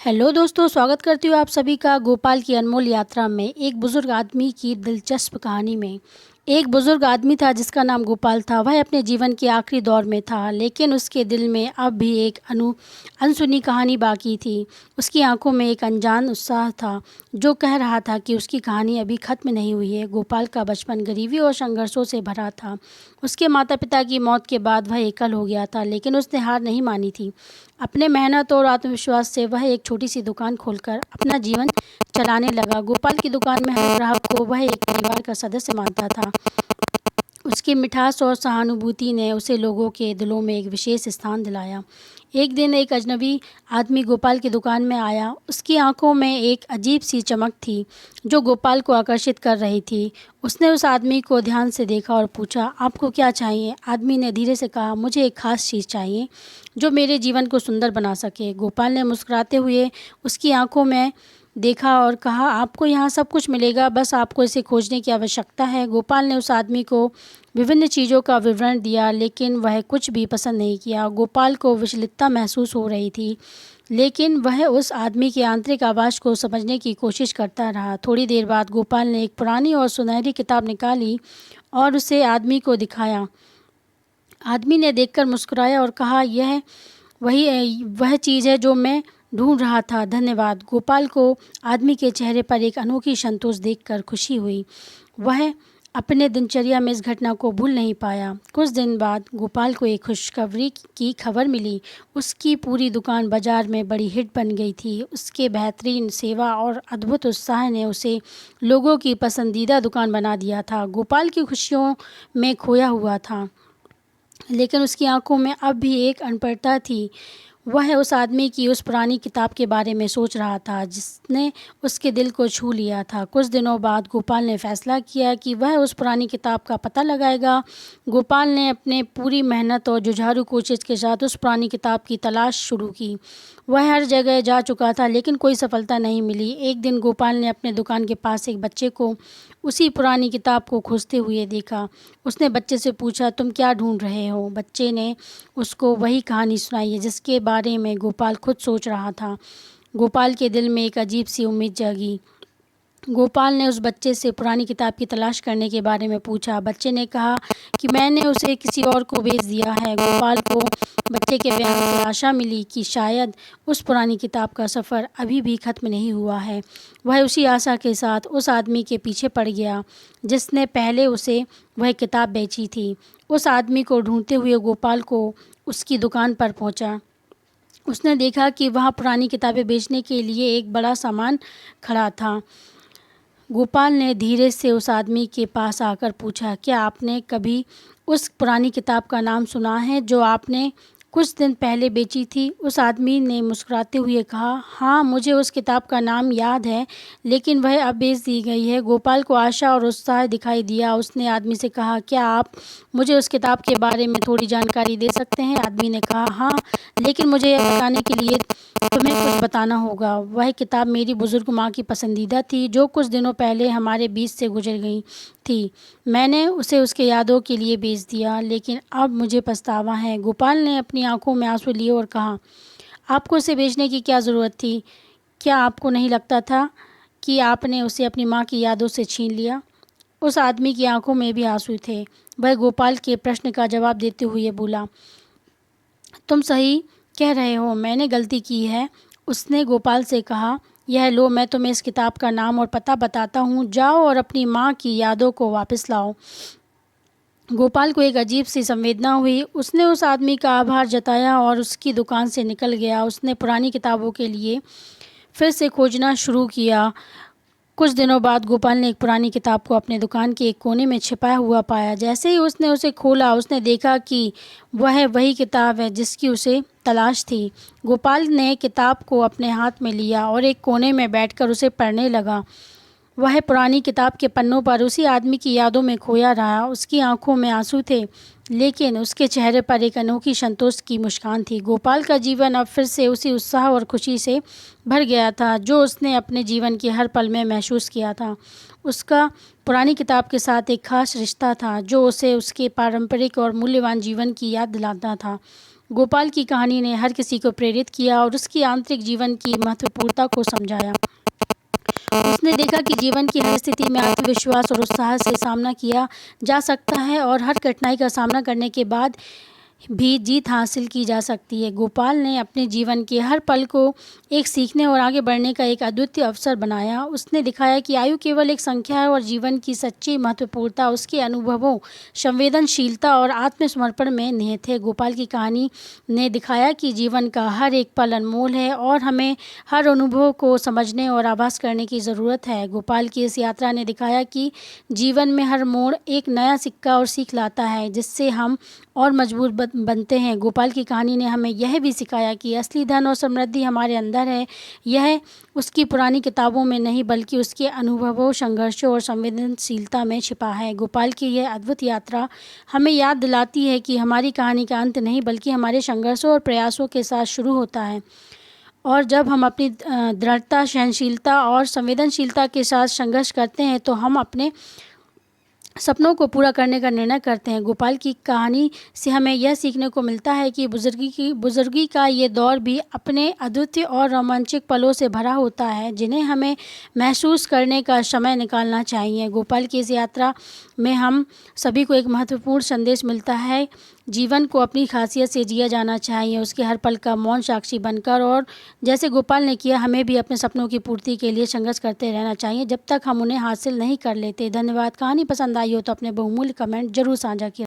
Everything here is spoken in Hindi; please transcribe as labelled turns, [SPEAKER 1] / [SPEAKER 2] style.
[SPEAKER 1] हेलो दोस्तों, स्वागत करती हूँ आप सभी का गोपाल की अनमोल यात्रा में। एक बुजुर्ग आदमी की दिलचस्प कहानी में। एक बुजुर्ग आदमी था जिसका नाम गोपाल था। वह अपने जीवन के आखिरी दौर में था, लेकिन उसके दिल में अब भी एक अनसुनी कहानी बाकी थी। उसकी आंखों में एक अनजान उत्साह था जो कह रहा था कि उसकी कहानी अभी खत्म नहीं हुई है। गोपाल का बचपन गरीबी और संघर्षों से भरा था। उसके माता पिता की मौत के बाद वह एकल हो गया था, लेकिन उसने हार नहीं मानी थी। अपने मेहनत और आत्मविश्वास से वह एक छोटी सी दुकान खोलकर अपना जीवन चलाने लगा। गोपाल की दुकान में हर ग्राहक को वह एक परिवार का सदस्य मानता था। उसकी मिठास और सहानुभूति ने उसे लोगों के दिलों में एक विशेष स्थान दिलाया। एक दिन एक अजनबी आदमी गोपाल की दुकान में आया। उसकी आंखों में एक अजीब सी चमक थी जो गोपाल को आकर्षित कर रही थी। उसने उस आदमी को ध्यान से देखा और पूछा, आपको क्या चाहिए? आदमी ने धीरे से कहा, मुझे एक खास चीज़ चाहिए जो मेरे जीवन को सुंदर बना सके। गोपाल ने मुस्कुराते हुए उसकी आंखों में देखा और कहा, आपको यहाँ सब कुछ मिलेगा, बस आपको इसे खोजने की आवश्यकता है। गोपाल ने उस आदमी को विभिन्न चीज़ों का विवरण दिया, लेकिन वह कुछ भी पसंद नहीं किया। गोपाल को विचलितता महसूस हो रही थी, लेकिन वह उस आदमी की आंतरिक आवाज़ को समझने की कोशिश करता रहा। थोड़ी देर बाद गोपाल ने एक पुरानी और सुनहरी किताब निकाली और उसे आदमी को दिखाया। आदमी ने देखकर मुस्कुराया और कहा, यह वह चीज़ है जो मैं ढूंढ रहा था, धन्यवाद। गोपाल को आदमी के चेहरे पर एक अनोखी संतोष देखकर खुशी हुई। वह अपने दिनचर्या में इस घटना को भूल नहीं पाया। कुछ दिन बाद गोपाल को एक खुशखबरी की खबर मिली। उसकी पूरी दुकान बाजार में बड़ी हिट बन गई थी। उसके बेहतरीन सेवा और अद्भुत उत्साह ने उसे लोगों की पसंदीदा दुकान बना दिया था। गोपाल की खुशियों में खोया हुआ था, लेकिन उसकी आंखों में अब भी एक अनपढ़ता थी। वह उस आदमी की उस पुरानी किताब के बारे में सोच रहा था जिसने उसके दिल को छू लिया था। कुछ दिनों बाद गोपाल ने फैसला किया कि वह उस पुरानी किताब का पता लगाएगा। गोपाल ने अपने पूरी मेहनत और जुझारू कोशिश के साथ उस पुरानी किताब की तलाश शुरू की। वह हर जगह जा चुका था, लेकिन कोई सफलता नहीं मिली। एक दिन गोपाल ने अपने दुकान के पास एक बच्चे को उसी पुरानी किताब को खोजते हुए देखा। उसने बच्चे से पूछा, तुम क्या ढूंढ रहे हो? बच्चे ने उसको वही कहानी सुनाई है जिसके बारे में गोपाल खुद सोच रहा था। गोपाल के दिल में एक अजीब सी उम्मीद जागी। गोपाल ने उस बच्चे से पुरानी किताब की तलाश करने के बारे में पूछा। बच्चे ने कहा कि मैंने उसे किसी और को बेच दिया है। गोपाल को बच्चे के बयान से आशा मिली कि शायद उस पुरानी किताब का सफ़र अभी भी ख़त्म नहीं हुआ है। वह उसी आशा के साथ उस आदमी के पीछे पड़ गया जिसने पहले उसे वह किताब बेची थी। उस आदमी को ढूंढते हुए गोपाल को उसकी दुकान पर पहुंचा। उसने देखा कि वहाँ पुरानी किताबें बेचने के लिए एक बड़ा सामान खड़ा था। गोपाल ने धीरे से उस आदमी के पास आकर पूछा, क्या आपने कभी उस पुरानी किताब का नाम सुना है जो आपने कुछ दिन पहले बेची थी? उस आदमी ने मुस्कुराते हुए कहा, हाँ, मुझे उस किताब का नाम याद है, लेकिन वह अब बेच दी गई है। गोपाल को आशा और उत्साह दिखाई दिया। उसने आदमी से कहा, क्या आप मुझे उस किताब के बारे में थोड़ी जानकारी दे सकते हैं? आदमी ने कहा, हाँ, लेकिन मुझे यह बताने के लिए तुम्हें कुछ बताना होगा। वह किताब मेरी बुजुर्ग माँ की पसंदीदा थी जो कुछ दिनों पहले हमारे बीच से गुजर गई थी। मैंने उसे उसके यादों के लिए बेच दिया, लेकिन अब मुझे पछतावा है। गोपाल ने अपनी आंखों में आंसू लिए और कहा, आपको उसे बेचने की क्या ज़रूरत थी? क्या आपको नहीं लगता था कि आपने उसे अपनी माँ की यादों से छीन लिया? उस आदमी की आंखों में भी आंसू थे। वह गोपाल के प्रश्न का जवाब देते हुए बोला, तुम सही कह रहे हो, मैंने गलती की है। उसने गोपाल से कहा, यह लो, मैं तुम्हें इस किताब का नाम और पता बताता हूँ। जाओ और अपनी माँ की यादों को वापस लाओ। गोपाल को एक अजीब सी संवेदना हुई। उसने उस आदमी का आभार जताया और उसकी दुकान से निकल गया। उसने पुरानी किताबों के लिए फिर से खोजना शुरू किया। कुछ दिनों बाद गोपाल ने एक पुरानी किताब को अपने दुकान के एक कोने में छिपाया हुआ पाया। जैसे ही उसने उसे खोला, उसने देखा कि वह वही किताब है जिसकी उसे तलाश थी। गोपाल ने किताब को अपने हाथ में लिया और एक कोने में बैठकर उसे पढ़ने लगा। वह पुरानी किताब के पन्नों पर उसी आदमी की यादों में खोया रहा। उसकी आंखों में आंसू थे, लेकिन उसके चेहरे पर एक अनोखी संतोष की मुस्कान थी। गोपाल का जीवन अब फिर से उसी उत्साह और खुशी से भर गया था जो उसने अपने जीवन के हर पल में महसूस किया था। उसका पुरानी किताब के साथ एक खास रिश्ता था जो उसे उसके पारंपरिक और मूल्यवान जीवन की याद दिलाता था। गोपाल की कहानी ने हर किसी को प्रेरित किया और उसकी आंतरिक जीवन की महत्वपूर्णता को समझाया। उसने देखा कि जीवन की हर स्थिति में आत्मविश्वास और उत्साह से सामना किया जा सकता है और हर कठिनाई का सामना करने के बाद भी जीत हासिल की जा सकती है। गोपाल ने अपने जीवन के हर पल को एक सीखने और आगे बढ़ने का एक अद्वितीय अवसर बनाया। उसने दिखाया कि आयु केवल एक संख्या है और जीवन की सच्ची महत्वपूर्णता उसके अनुभवों, संवेदनशीलता और आत्मसमर्पण में निहित है। गोपाल की कहानी ने दिखाया कि जीवन का हर एक पल अनमोल है और हमें हर अनुभव को समझने और आभास करने की ज़रूरत है। गोपाल की इस यात्रा ने दिखाया कि जीवन में हर मोड़ एक नया सिक्का और सीख लाता है, जिससे हम और मजबूत बनते हैं। गोपाल की कहानी ने हमें यह भी सिखाया कि असली धन और समृद्धि हमारे अंदर है। यह उसकी पुरानी किताबों में नहीं बल्कि उसके अनुभवों, संघर्षों और संवेदनशीलता में छिपा है। गोपाल की यह अद्भुत यात्रा हमें याद दिलाती है कि हमारी कहानी का अंत नहीं बल्कि हमारे संघर्षों और प्रयासों के साथ शुरू होता है। और जब हम अपनी दृढ़ता, सहनशीलता और संवेदनशीलता के साथ संघर्ष करते हैं तो हम अपने सपनों को पूरा करने का निर्णय करते हैं। गोपाल की कहानी से हमें यह सीखने को मिलता है कि बुजुर्गी का ये दौर भी अपने अद्वितीय और रोमांचक पलों से भरा होता है, जिन्हें हमें महसूस करने का समय निकालना चाहिए। गोपाल की इस यात्रा में हम सभी को एक महत्वपूर्ण संदेश मिलता है। जीवन को अपनी खासियत से जिया जाना चाहिए, उसके हर पल का मौन साक्षी बनकर, और जैसे गोपाल ने किया, हमें भी अपने सपनों की पूर्ति के लिए संघर्ष करते रहना चाहिए जब तक हम उन्हें हासिल नहीं कर लेते। धन्यवाद। कहानी पसंद आई हो तो अपने बहुमूल्य कमेंट जरूर साझा किया।